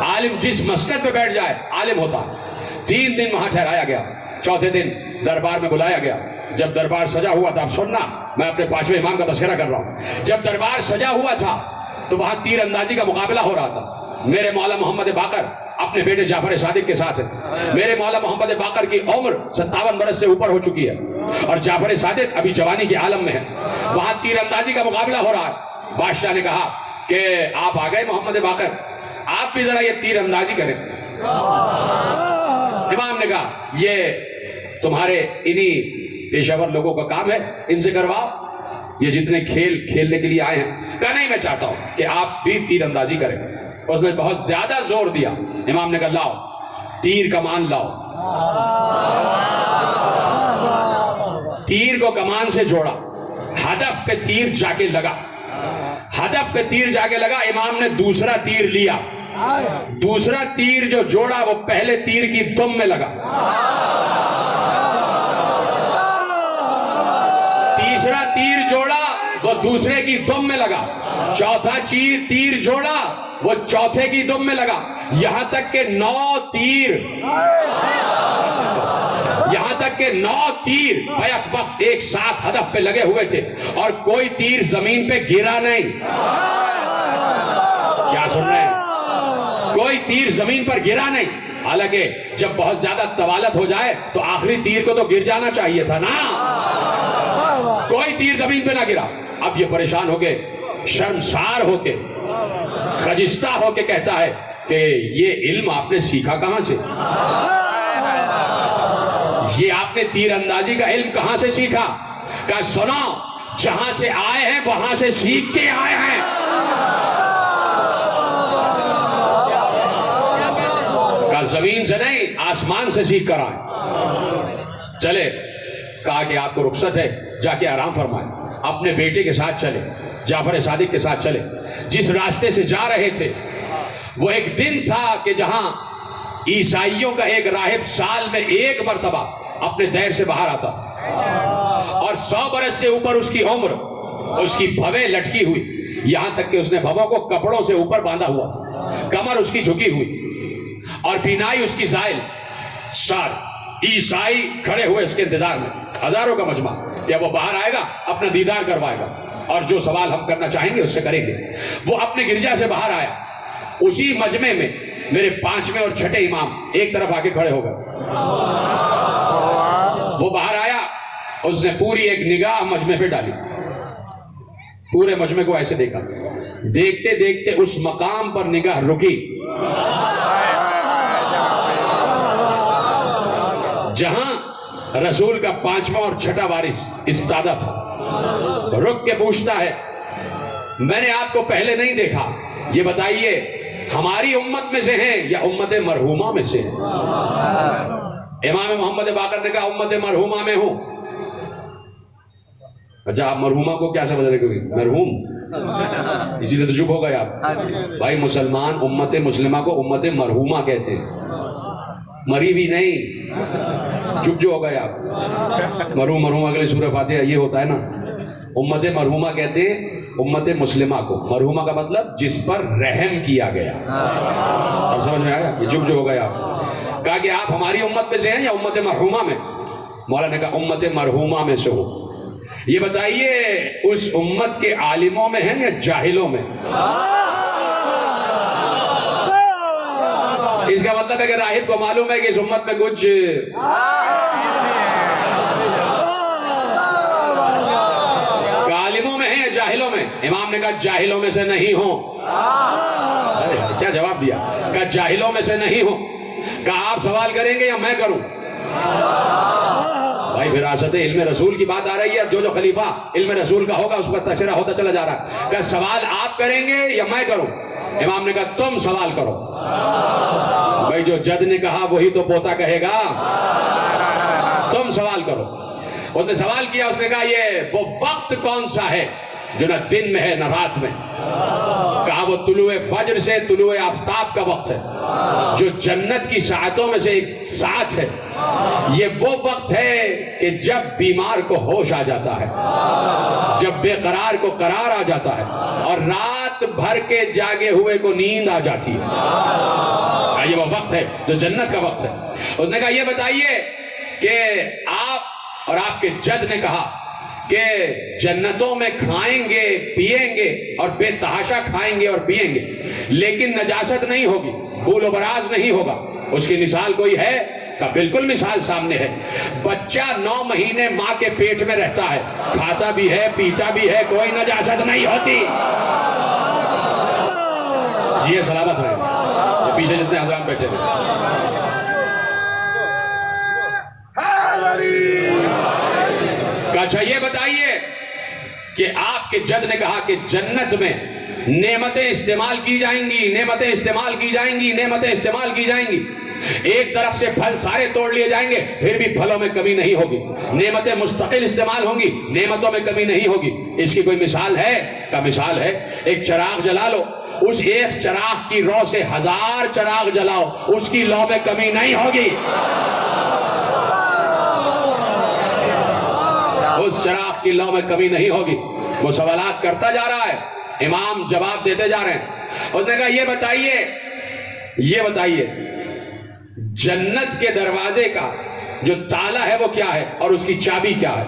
عالم جس مسجد پہ بیٹھ جائے عالم ہوتا ہے۔ 3 دن وہاں ٹھہرایا گیا، چوتھے دن دربار میں بلایا گیا۔ جب دربار سجا ہوا تھا، اب سننا میں اپنے 5ویں امام کا تذکرہ کر رہا ہوں، جب دربار سجا ہوا تھا تو وہاں تیر اندازی کا مقابلہ ہو رہا تھا۔ میرے مولا محمد باقر اپنے بیٹے جعفر صادق کے ساتھ ہے۔ میرے مولا محمد باقر کی عمر 57 برس سے اوپر ہو چکی ہے اور جعفر صادق ابھی جوانی کے عالم میں ہے۔ وہاں تیر اندازی کا مقابلہ ہو رہا ہے۔ بادشاہ نے کہا کہ آپ آ گئے محمد باقر، آپ بھی ذرا یہ تیر اندازی کریں۔ امام نے کہا یہ تمہارے انہی پیشہ ور لوگوں کا کام ہے، ان سے کرواؤ۔ یہ جتنے کھیل کھیلنے کے لیے آئے ہیں؟ کہا نہیں، میں چاہتا ہوں کہ آپ بھی تیر اندازی کریں۔ اس نے بہت زیادہ زور دیا۔ امام نے کہا لاؤ تیر کمان لاؤ۔ تیر کو کمان سے جوڑا، ہدف پہ تیر جا کے لگا، ہدف پہ تیر جا کے لگا۔ امام نے دوسرا تیر لیا، دوسرا تیر جو جوڑا وہ پہلے تیر کی دم میں لگا، تیسرا تیر جوڑا وہ دوسرے کی دم میں لگا، چوتھا تیر جوڑا وہ چوتھے کی دم میں لگا، یہاں تک کہ 9 تیر بیک وقت ایک ساتھ ہدف پہ لگے ہوئے تھے اور کوئی تیر زمین پہ گرا نہیں۔ کیا سن رہے ہیں؟ کوئی تیر زمین پر گرا نہیں۔ حالانکہ جب بہت زیادہ طوالت ہو جائے تو آخری تیر کو تو گر جانا چاہیے تھا نا، کوئی تیر زمین پہ نہ گرا۔ اب یہ پریشان ہو کے، شرمسار ہو کے، خجستہ ہو کے کہتا ہے کہ یہ علم آپ نے سیکھا کہاں سے؟ یہ آپ نے تیر اندازی کا علم کہاں سے سیکھا؟ کہا سنو، جہاں سے آئے ہیں وہاں سے سیکھ کے آئے ہیں۔ کہا زمین سے نہیں، آسمان سے سیکھ کر آئے۔ چلے، کہا کہ آپ کو رخصت ہے، جا کے آرام فرمائیں۔ اپنے بیٹے کے ساتھ چلے، جعفر صادق کے ساتھ چلے۔ جس راستے سے جا رہے تھے وہ ایک دن تھا کہ جہاں عیسائیوں کا ایک راہب سال میں 1 مرتبہ اپنے دیر سے باہر آتا تھا، اور 100 برس سے اوپر اس کی عمر، اس کی بھویں لٹکی ہوئی، یہاں تک کہ اس نے بھووں کو کپڑوں سے اوپر باندھا ہوا تھا، کمر اس کی جھکی ہوئی اور بینائی اس کی زائل۔ سارے عیسائی کھڑے ہوئے اس کے انتظار میں، ہزاروں کا مجمع، کہ وہ باہر آئے گا، اپنا دیدار کروائے گا اور جو سوال ہم کرنا چاہیں گے اس سے کریں گے۔ وہ اپنے گرجا سے باہر آیا، اسی مجمع میں میرے 5ویں اور 6ٹھے امام ایک طرف آ کے کھڑے ہو گئے۔ وہ باہر آیا، اس نے پوری ایک نگاہ مجمع پہ ڈالی، پورے مجمع کو ایسے دیکھا، دیکھتے دیکھتے اس مقام پر نگاہ رکی جہاں رسول کا 5واں اور 6ٹھا وارث استادہ تھا۔ رک کے پوچھتا ہے، میں نے آپ کو پہلے نہیں دیکھا، یہ بتائیے ہماری امت میں سے ہیں یا امت مرحومہ میں سے ہیں؟ امام محمد باقر نے کہا امت مرحومہ میں ہوں۔ اچھا، آپ مرحومہ کو کیا سمجھ رہے کوئی مرحوم؟ اسی لیے تو چپ ہو گئے آپ۔ بھائی مسلمان امت مسلمہ کو امت مرحومہ کہتے ہیں، مری بھی نہیں، چپ جو ہو گئے آپ۔ مرحوم اگلے سورہ فاتحہ یہ ہوتا ہے نا، امت مرحومہ کہتے ہیں امت مسلمہ کو، مرحومہ کا مطلب جس پر رحم کیا گیا۔ اب سمجھ میں آیا؟ یہ چپ جو ہو گئے آپ۔ کہا کہ آپ ہماری امت میں سے ہیں یا امت مرحومہ میں؟ مولا نے کہا امت مرحومہ میں سے ہو۔ یہ بتائیے اس امت کے عالموں میں ہیں یا جاہلوں میں؟ اس کا مطلب ہے کہ راہب کو معلوم ہے کہ اس امت میں کچھ عالموں میں ہیں یا جاہلوں میں؟ امام نے کہا جاہلوں میں سے نہیں ہوں۔ کیا جواب دیا؟ کہا جاہلوں میں سے نہیں ہوں۔ کہا آپ سوال کریں گے یا میں کروں؟ بھائی وراثت علم رسول کی بات آ رہی ہے، جو خلیفہ علم رسول کا ہوگا اس پر تبصرہ ہوتا چلا جا رہا ہے۔ کہا سوال آپ کریں گے یا میں کروں؟ امام نے کہا تم سوال کرو۔ بھائی جو جد نے کہا وہی تو پوتا کہے گا، تم سوال کرو۔ اس نے سوال کیا، اس نے کہا یہ وہ وقت کون سا ہے جو نہ دن میں ہے نہ رات میں؟ کہا وہ طلوع فجر سے طلوع آفتاب کا وقت ہے، جو جنت کی ساعتوں میں سے ایک ساعت ہے۔ یہ وہ وقت ہے کہ جب بیمار کو ہوش آ جاتا ہے، جب بے قرار کو قرار آ جاتا ہے، اور رات بھر کے جاگے ہوئے کو نیند آ جاتی ہے۔ یہ وہ وقت ہے جو جنت کا وقت ہے۔ اس نے کہا یہ بتائیے کہ آپ اور آپ کے جد نے کہا کہ جنتوں میں کھائیں گے پیئیں گے اور بے تحاشا کھائیں گے اور پیئیں گے، لیکن نجاست نہیں ہوگی، بول و براز نہیں ہوگا، اس کی مثال کوئی ہے؟ کہ بالکل مثال سامنے ہے۔ بچہ 9 مہینے ماں کے پیٹ میں رہتا ہے، کھاتا بھی ہے پیتا بھی ہے، کوئی نجاست نہیں ہوتی۔ جی سلامت رہے، یہ پیچھے جتنے حضرات بیٹھے ہیں۔ اچھا یہ بتائیے کہ آپ کے جد نے کہا کہ جنت میں نعمتیں استعمال کی جائیں گی، نعمتیں استعمال کی جائیں گی، نعمتیں استعمال کی جائیں گی، ایک درخت سے پھل سارے توڑ لیے جائیں گے پھر بھی پھلوں میں کمی نہیں ہوگی، نعمتیں مستقل استعمال ہوں گی، نعمتوں میں کمی نہیں ہوگی۔ اس کی کوئی مثال ہے؟ کا مثال ہے، ایک چراغ جلا لو، اس ایک چراغ کی رو سے 1000 چراغ جلاؤ، اس کی لو میں کمی نہیں ہوگی، اس چراغ کی لو میں کمی نہیں ہوگی۔ وہ سوالات کرتا جا رہا ہے، امام جواب دیتے جا رہے ہیں۔ اس نے کہا یہ بتائیے جنت کے دروازے کا جو تالا ہے وہ کیا ہے اور اس کی چابی کیا ہے؟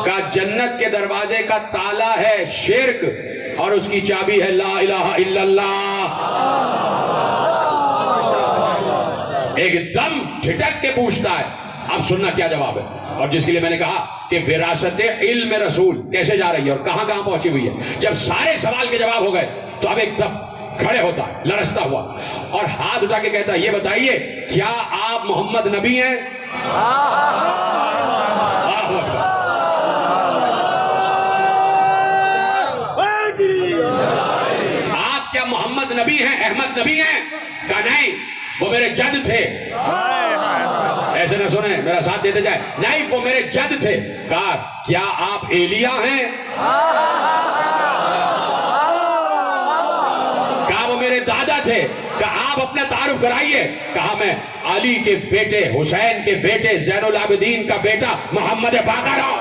کہا جنت کے دروازے کا تالا ہے شرک اور اس کی چابی ہے لا الہ الا اللہ۔ ایک دم جھٹک کے پوچھتا ہے، اب سننا کیا جواب ہے، اور جس کے لیے میں نے کہا کہ وراثت علم رسول کیسے جا رہی ہے اور کہاں کہاں پہنچی ہوئی ہے۔ جب سارے سوال کے جواب ہو گئے تو اب ایک دم کھڑے ہوتا ہے، لرزتا ہوا، اور ہاتھ اٹھا کے کہتا ہے یہ بتائیے کیا آپ محمد نبی ہیں؟ آپ کیا محمد نبی ہیں، احمد نبی ہیں؟ کہا نہیں، وہ میرے جد تھے۔ ایسے نہ سنیں، میرا ساتھ دیتے جائے، نہیں وہ میرے جد تھے۔ کہا کیا آپ ایلیا ہیں؟ کہا وہ میرے دادا تھے۔ کہا آپ اپنا تعارف کرائیے۔ کہا میں علی کے بیٹے، حسین کے بیٹے، زین العابدین کا بیٹا محمد باقر ہوں،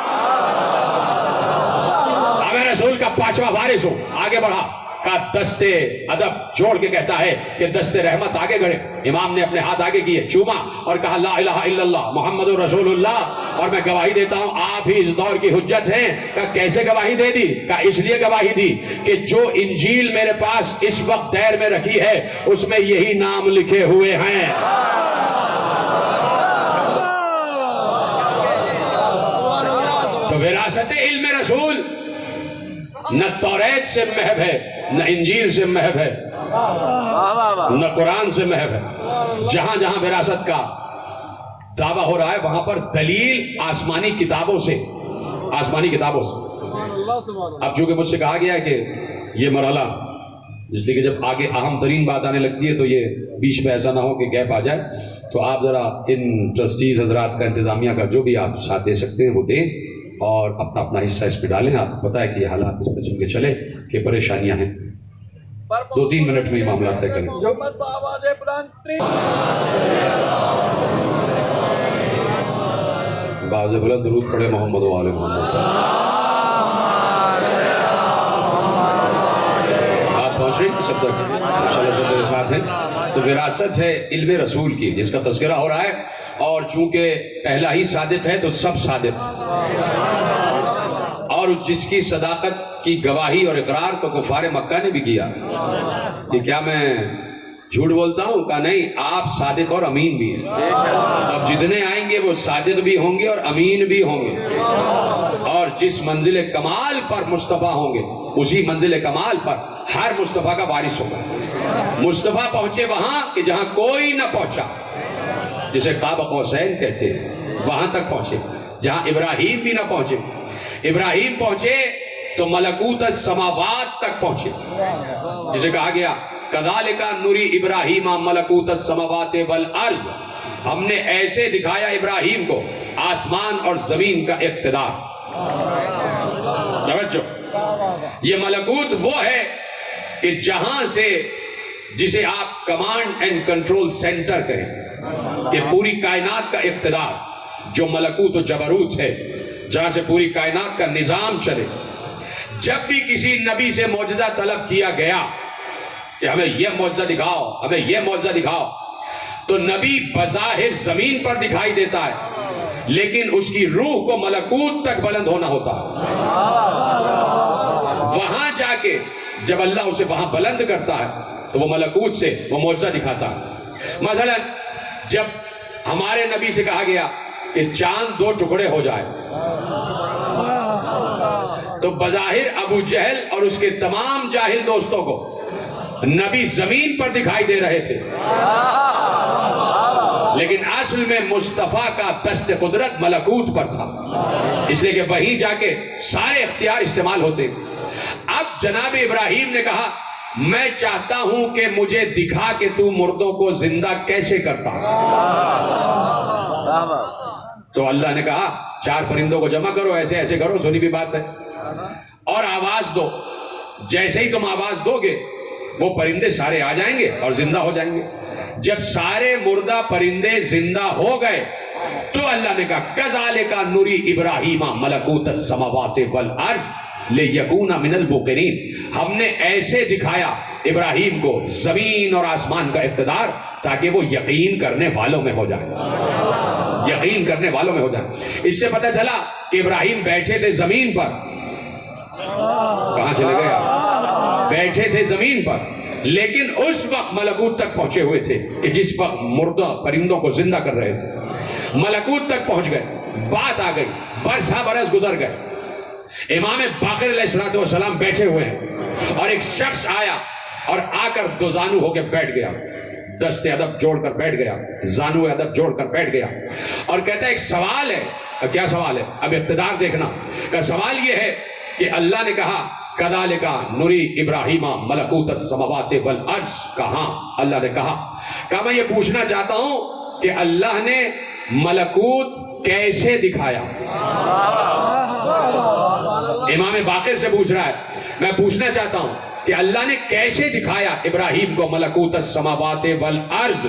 میں رسول کا 5واں وارث ہوں۔ آگے بڑھا، کا دستے ادب جوڑ کے کہتا ہے کہ دستے رحمت آگے گڑے۔ امام نے اپنے ہاتھ آگے کیے، چوما اور کہا لا الہ الا اللہ محمد رسول اللہ، اور میں گواہی دیتا ہوں آپ ہی اس دور کی حجت ہیں۔ کہا کیسے گواہی دے دی؟ کہا اس لیے گواہی دی کہ جو انجیل میرے پاس اس وقت دیر میں رکھی ہے اس میں یہی نام لکھے ہوئے ہیں۔ تو وراثت علم رسول نہ توریت سے محب ہے، نہ انجیل سے محب ہے، نہ قرآن سے محب ہے۔ جہاں جہاں وراثت کا دعویٰ ہو رہا ہے وہاں پر دلیل آسمانی کتابوں سے، آسمانی کتابوں سے۔ اب چونکہ مجھ سے کہا گیا ہے کہ یہ مرحلہ، اس لیے کہ جب آگے اہم ترین بات آنے لگتی ہے تو یہ بیچ میں ایسا نہ ہو کہ گیپ آ جائے، تو آپ ذرا ان ٹرسٹیز حضرات کا، انتظامیہ کا جو بھی آپ ساتھ دے سکتے ہیں وہ دیں، اور اپنا اپنا حصہ اس پہ ڈالیں۔ آپ کو پتا ہے کہ یہ حالات اس قسم کے چلے کہ پریشانیاں ہیں، 2-3 منٹ میں یہ معاملات طے کریں۔ باز بلند درود پڑھے محمد و آل محمد۔ آپ پہنچ رہے سب تک انشاءاللہ سب میرے ساتھ ہیں۔ تو وراثت ہے علم رسول کی جس کا تذکرہ ہو رہا ہے، اور چونکہ پہلا ہی صادق ہے تو سب صادق، اور جس کی صداقت کی گواہی اور اقرار تو کفار مکہ نے بھی کیا کہ کیا میں جھوٹ بولتا ہوں؟ کہا نہیں، آپ صادق اور امین بھی ہیں۔ اب جتنے آئیں گے وہ صادق بھی ہوں گے اور امین بھی ہوں گے، اور جس منزل کمال پر مصطفیٰ ہوں گے اسی منزل کمال پر ہر مصطفیٰ کا وارث ہوگا۔ مصطفیٰ پہنچے وہاں کہ جہاں کوئی نہ پہنچا، جسے قاب قوسین کہتے ہیں، وہاں تک پہنچے جہاں ابراہیم بھی نہ پہنچے۔ ابراہیم پہنچے تو ملکوت السماوات تک پہنچے، جسے کہا گیا کذالک نری ابراہیم ملکوت السماوات والارض، ہم نے ایسے دکھایا ابراہیم کو آسمان اور زمین کا اقتدار۔ توجہ، یہ ملکوت وہ ہے کہ جہاں سے، جسے آپ کمانڈ اینڈ کنٹرول سینٹر کہیں، کہ پوری کائنات کا اقتدار، جو ملکوت و جبروت ہے، جہاں سے پوری کائنات کا نظام چلے۔ جب بھی کسی نبی سے معجزہ طلب کیا گیا کہ ہمیں یہ معجزہ دکھاؤ، ہمیں یہ معجزہ دکھاؤ، تو نبی بظاہر زمین پر دکھائی دیتا ہے لیکن اس کی روح کو ملکوت تک بلند ہونا ہوتا ہے۔ وہاں جا کے جب اللہ اسے وہاں بلند کرتا ہے تو وہ ملکوت سے وہ معجزہ دکھاتا ہے۔ مثلا جب ہمارے نبی سے کہا گیا کہ چاند 2 ٹکڑے ہو جائے، تو بظاہر ابو جہل اور اس کے تمام جاہل دوستوں کو نبی زمین پر دکھائی دے رہے تھے، لیکن اصل میں مصطفیٰ کا دست قدرت ملکوت پر تھا، اس لیے کہ وہیں جا کے سارے اختیار استعمال ہوتے۔ اب جناب ابراہیم نے کہا میں چاہتا ہوں کہ مجھے دکھا کہ تو مردوں کو زندہ کیسے کرتا۔ تو اللہ نے کہا 4 پرندوں کو جمع کرو، ایسے ایسے کرو، سنی بھی بات ہے، اور آواز دو، جیسے ہی تم آواز دو گے وہ پرندے سارے آ جائیں گے اور زندہ ہو جائیں گے۔ جب سارے مردہ پرندے زندہ ہو گئے تو اللہ نے کہا کذالک نری ابراہیم ملکوت السماوات والارض لیکون من الموقنین، ہم نے ایسے دکھایا ابراہیم کو زمین اور آسمان کا اقتدار تاکہ وہ یقین کرنے والوں میں ہو جائے، یقین کرنے والوں میں ہو جائے۔ اس سے پتہ چلا کہ ابراہیم بیٹھے تھے زمین پر، کہاں چلے گئے آپ؟ بیٹھے تھے زمین پر، لیکن اس وقت ملکوت تک پہنچے ہوئے تھے کہ جس وقت مردہ پرندوں کو زندہ کر رہے تھے، ملکوت تک پہنچ گئے، بات آ گئی، برسا برس گزر گئے، امام باقر علیہ السلام بیٹھے ہوئے ہیں اور ایک شخص آیا اور آ کر دو زانو ہو کے بیٹھ گیا، دست ادب جوڑ کر بیٹھ گیا، زانو ادب جوڑ کر بیٹھ گیا اور کہتا ہے ایک سوال ہے۔ کیا سوال ہے؟ اب اقتدار دیکھنا۔ کہ سوال یہ ہے کہ اللہ نے کہا کذالک نری ابراہیم ملکوت السماوات والارض، کہاں؟ اللہ نے کہا میں یہ پوچھنا چاہتا ہوں کہ اللہ نے ملکوت کیسے دکھایا؟ امام باقر سے پوچھ رہا ہے، میں پوچھنا چاہتا ہوں کہ اللہ نے کیسے دکھایا ابراہیم کو ملکوت السماوات والارض؟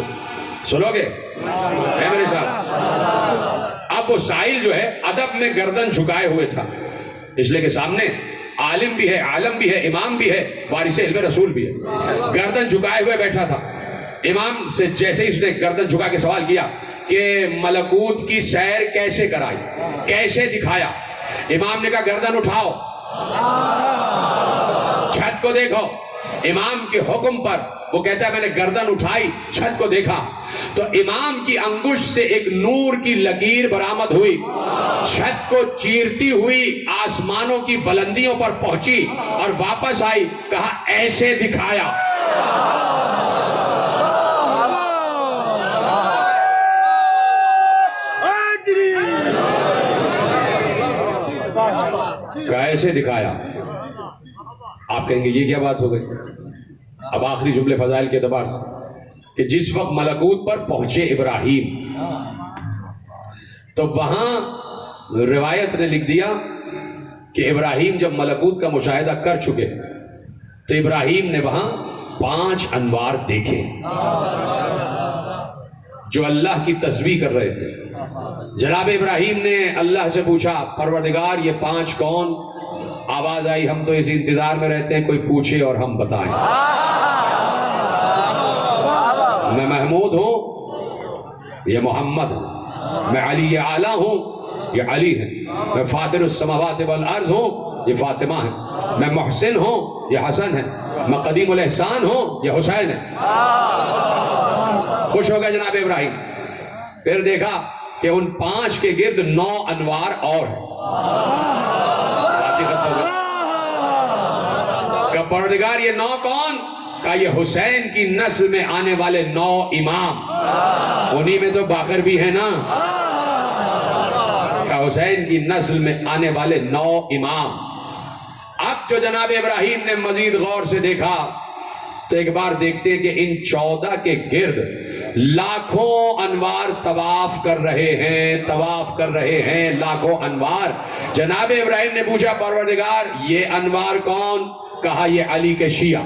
سنو گے میرے ساتھ؟ اب وہ سائل جو ہے ادب میں گردن جھکائے ہوئے تھا، اس لیے کہ سامنے عالم بھی ہے، عالم بھی ہے، امام بھی ہے، وارث علم رسول بھی ہے، گردن جھکائے ہوئے بیٹھا تھا۔ امام سے جیسے ہی اس نے گردن جھکا کے سوال کیا کہ ملکوت کی سیر کیسے کرائی، کیسے دکھایا؟ امام نے کہا گردن اٹھاؤ، چھت کو دیکھو۔ امام کے حکم پر وہ کہتا ہے میں نے گردن اٹھائی، چھت کو دیکھا تو امام کی انگشت سے ایک نور کی لکیر برآمد ہوئی، چھت کو چیرتی ہوئی آسمانوں کی بلندیوں پر پہنچی اور واپس آئی، کہا ایسے دکھایا۔ کیسے دکھایا؟ آپ کہیں گے یہ کیا بات ہو گئی؟ اب آخری جملے فضائل کے اعتبار سے کہ جس وقت ملکوت پر پہنچے ابراہیم تو وہاں روایت نے لکھ دیا کہ ابراہیم جب ملکوت کا مشاہدہ کر چکے تو ابراہیم نے وہاں 5 انوار دیکھے جو اللہ کی تسبیح کر رہے تھے۔ جناب ابراہیم نے اللہ سے پوچھا پروردگار یہ 5 کون؟ آواز آئی ہم تو اس انتظار میں رہتے ہیں کوئی پوچھے اور ہم بتائیں۔ میں محمود ہوں، یہ محمد ہے، میں علی اعلیٰ ہوں، یہ علی ہے، میں فاطر السماوات والارض ہوں، یہ فاطمہ ہے، میں محسن ہوں، یہ حسن ہے، میں قدیم الاحسان ہوں، یہ حسین ہے۔ خوش ہو گئے جناب ابراہیم۔ پھر دیکھا کہ ان 5 کے گرد 9 انوار اور ہیں۔ کہ پروردگار یہ 9 کون؟ کہا یہ حسین کی نسل میں آنے والے 9 امام، انہی میں تو باقر بھی ہے نا۔ کہ حسین کی نسل میں آنے والے 9 امام۔ اب جو جناب ابراہیم نے مزید غور سے دیکھا تو ایک بار دیکھتے ہیں کہ ان 14 کے گرد لاکھوں انوار طواف کر رہے ہیں، طواف کر رہے ہیں، لاکھوں انوار۔ جناب ابراہیم نے پوچھا پروردگار یہ انوار کون؟ کہا یہ علی کے شیعہ۔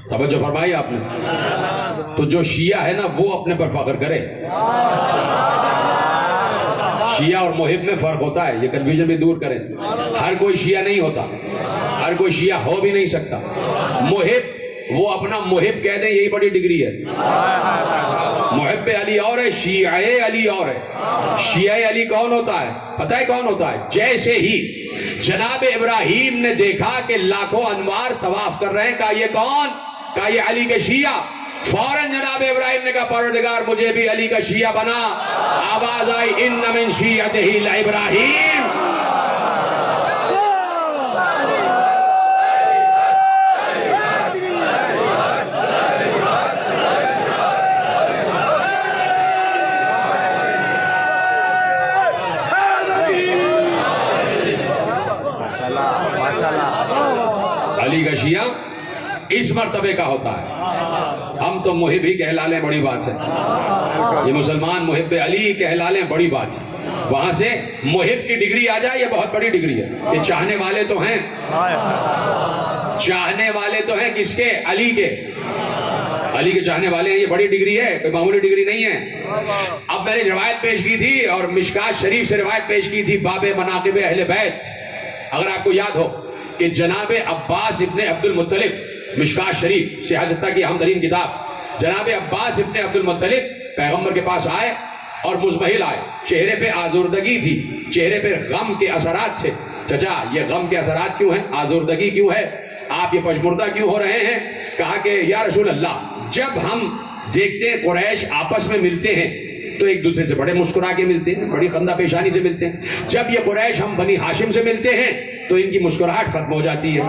توجہ فرمائی آپ نے؟ تو جو شیعہ ہے نا وہ اپنے پر فخر کرے۔ شیعہ اور محب میں فرق ہوتا ہے، یہ کنفیوژن بھی دور کریں۔ ہر کوئی شیعہ نہیں ہوتا، ہر کوئی شیعہ ہو بھی نہیں سکتا۔ محب وہ اپنا محب کہہ دیں یہی بڑی ڈگری ہے۔ محب علی اور ہے، شیعہ علی اور ہے۔ شیعہ علی کون ہوتا ہے؟ پتہ ہے کون ہوتا ہے؟ جیسے ہی جناب ابراہیم نے دیکھا کہ لاکھوں انوار طواف کر رہے ہیں، کہا یہ کون؟ کہا یہ علی کے شیعہ۔ فوراً جناب ابراہیم نے کہا پروردگار مجھے بھی علی کا شیعہ بنا. آواز آئی ان من شیعتہ لابراہیم. علی کا شیعہ اس مرتبے کا ہوتا ہے. ہم تو محب ہی کہلا لیں بڑی بات ہے. یہ مسلمان محب علی کہلا لیں بڑی بات ہے. وہاں سے محب کی ڈگری آ جائے یہ بہت بڑی ڈگری ہے. کہ چاہنے والے تو ہیں, چاہنے والے تو ہیں کس کے؟ علی کے. علی کے چاہنے والے ہیں, یہ بڑی ڈگری ہے, کوئی معمولی ڈگری نہیں ہے. اب میں نے روایت پیش کی تھی اور مشکات شریف سے روایت پیش کی تھی باب مناقب اہل بیت. اگر آپ کو یاد ہو کہ جناب عباس ابن عبد المطلب, مشکات شریف سیاستہ کی اہم ترین کتاب, جناب عباس ابن عبد المطلب پیغمبر کے پاس آئے اور مزمحل آئے. چہرے پہ آزردگی تھی, چہرے پہ غم کے اثرات تھے. چچا یہ غم کے اثرات کیوں ہیں, آزردگی کیوں ہے, آپ یہ پشمردہ کیوں ہو رہے ہیں؟ کہا کہ یا رسول اللہ جب ہم دیکھتے ہیں قریش آپس میں ملتے ہیں تو ایک دوسرے سے بڑے مسکرا کے ملتے ہیں, بڑی خندہ پیشانی سے ملتے ہیں. جب یہ قریش ہم بنی ہاشم سے ملتے ہیں تو ان کی مسکراہٹ ختم ہو جاتی ہے.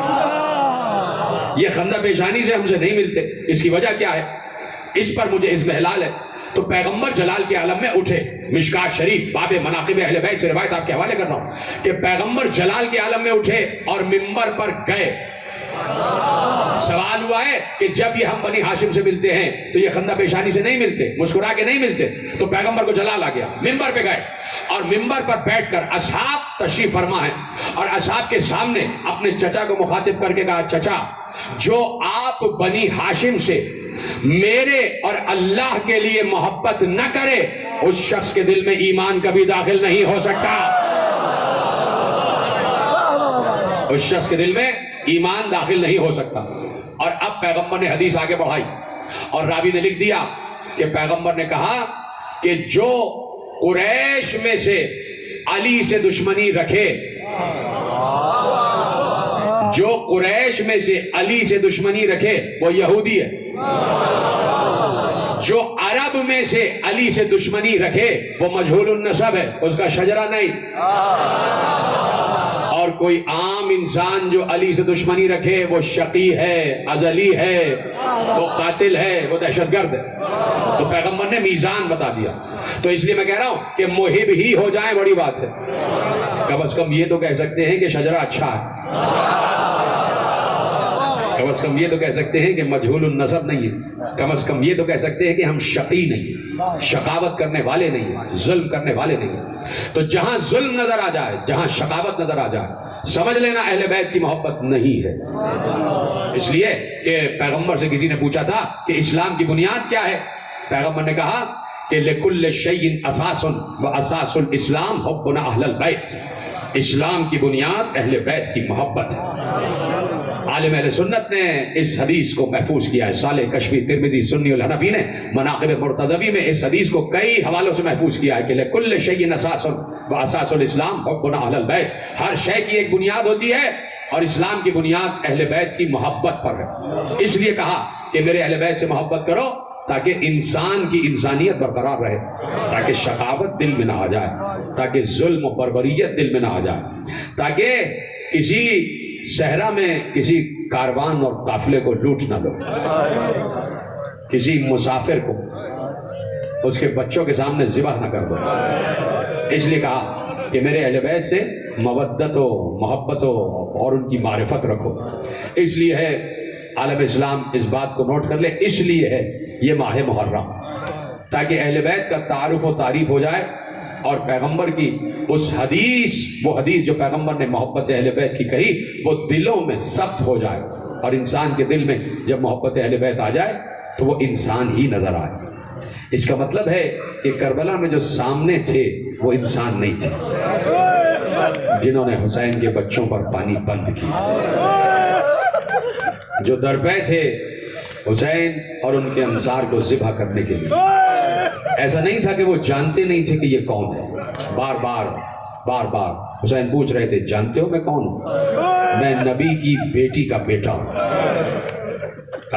یہ خندہ پیشانی سے ہم سے نہیں ملتے, اس کی وجہ کیا ہے؟ اس پر مجھے اضمحلال ہے. تو پیغمبر جلال کے عالم میں اٹھے. مشکات شریف باب مناقب اہل بیت سے روایت آپ کے حوالے کر رہا ہوں کہ پیغمبر جلال کے عالم میں اٹھے اور منبر پر گئے. سوال ہوا ہے کہ جب یہ ہم بنی ہاشم سے ملتے ہیں تو یہ خندہ پیشانی سے نہیں ملتے, مسکرا کے نہیں ملتے. تو پیغمبر کو جلال آ گیا, منبر پہ گئے اور منبر پر بیٹھ کر اصحاب تشریف فرما ہے اور اصحاب کے سامنے اپنے چچا کو مخاطب کر کے کہا چچا جو آپ بنی ہاشم سے میرے اور اللہ کے لیے محبت نہ کرے اس شخص کے دل میں ایمان کبھی داخل نہیں ہو سکتا. اس شخص کے دل میں ایمان داخل نہیں ہو سکتا. اور اب پیغمبر نے حدیث آگے بڑھائی اور راوی نے لکھ دیا کہ پیغمبر نے کہا کہ جو قریش میں سے علی سے دشمنی رکھے, جو قریش میں سے علی سے دشمنی رکھے وہ یہودی ہے. جو عرب میں سے علی سے دشمنی رکھے وہ مجہول النسب ہے, اس کا شجرہ نہیں. اور کوئی عام انسان جو علی سے دشمنی رکھے وہ شقی ہے, ازلی ہے, وہ قاتل ہے, وہ دہشت گرد ہے. تو پیغمبر نے میزان بتا دیا. تو اس لیے میں کہہ رہا ہوں کہ محب ہی ہو جائیں بڑی بات ہے. کم از کم یہ تو کہہ سکتے ہیں کہ شجرہ اچھا ہے, کم از کم یہ تو کہہ سکتے ہیں کہ مجہول النسب نہیں ہے, کم از کم یہ تو کہہ سکتے ہیں کہ ہم شقی نہیں, شقاوت کرنے والے نہیں ہیں, ظلم کرنے والے نہیں ہیں. تو جہاں ظلم نظر آ جائے, جہاں شقاوت نظر آ جائے, سمجھ لینا اہل بیت کی محبت نہیں ہے. اس لیے کہ پیغمبر سے کسی نے پوچھا تھا کہ اسلام کی بنیاد کیا ہے؟ پیغمبر نے کہا کہ لِكُلِّ شَيْءٍ أَسَاسٌ وَأَسَاسُ الْإِسْلَامِ حُبُّنَا أَهْلَ الْبَيْتِ. اسلام کی بنیاد اہل بیت کی محبت ہے. عالم اہل سنت نے اس حدیث کو محفوظ کیا ہے. صالح کشفی, ترمذی, سنی الحنفی نے مناقب مرتضوی میں اس حدیث کو کئی حوالوں سے محفوظ کیا ہے کہ لِكُلِّ شَيْءٍ أَسَاسٌ وَأَسَاسُ الْإِسْلَامِ حُبُّنَا أَهْلَ الْبَيْتِ. ہر شے کی ایک بنیاد ہوتی ہے اور اسلام کی بنیاد اہل بیت کی محبت پر ہے. اس لیے کہا کہ میرے اہل بیت سے محبت کرو تاکہ انسان کی انسانیت برقرار رہے, تاکہ شقاوت دل میں نہ آ جائے, تاکہ ظلم و بربریت دل میں نہ آ جائے, تاکہ کسی صحرا میں کسی کاروان اور قافلے کو لوٹ نہ لو, کسی مسافر کو اس کے بچوں کے سامنے ذبح نہ کر دو. اس لیے کہا کہ میرے اہل بیت سے مودت ہو, محبت ہو اور ان کی معرفت رکھو. اس لیے ہے عالم اسلام اس بات کو نوٹ کر لے, اس لیے ہے یہ ماہ محرم, تاکہ اہل بیت کا تعارف و تعریف ہو جائے اور پیغمبر کی اس حدیث, وہ حدیث جو پیغمبر نے محبت اہل بیت کی کہی, وہ دلوں میں ثبت ہو جائے. اور انسان کے دل میں جب محبت اہل بیت آ جائے تو وہ انسان ہی نظر آئے. اس کا مطلب ہے کہ کربلا میں جو سامنے تھے وہ انسان نہیں تھے جنہوں نے حسین کے بچوں پر پانی بند کیا. جو درپے تھے حسین اور ان کے انصار کو ذبح کرنے کے لیے, ایسا نہیں تھا کہ وہ جانتے نہیں تھے کہ یہ کون ہے. بار بار حسین پوچھ رہے تھے, جانتے ہو میں کون ہوں؟ میں نبی کی بیٹی کا بیٹا ہوں.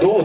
2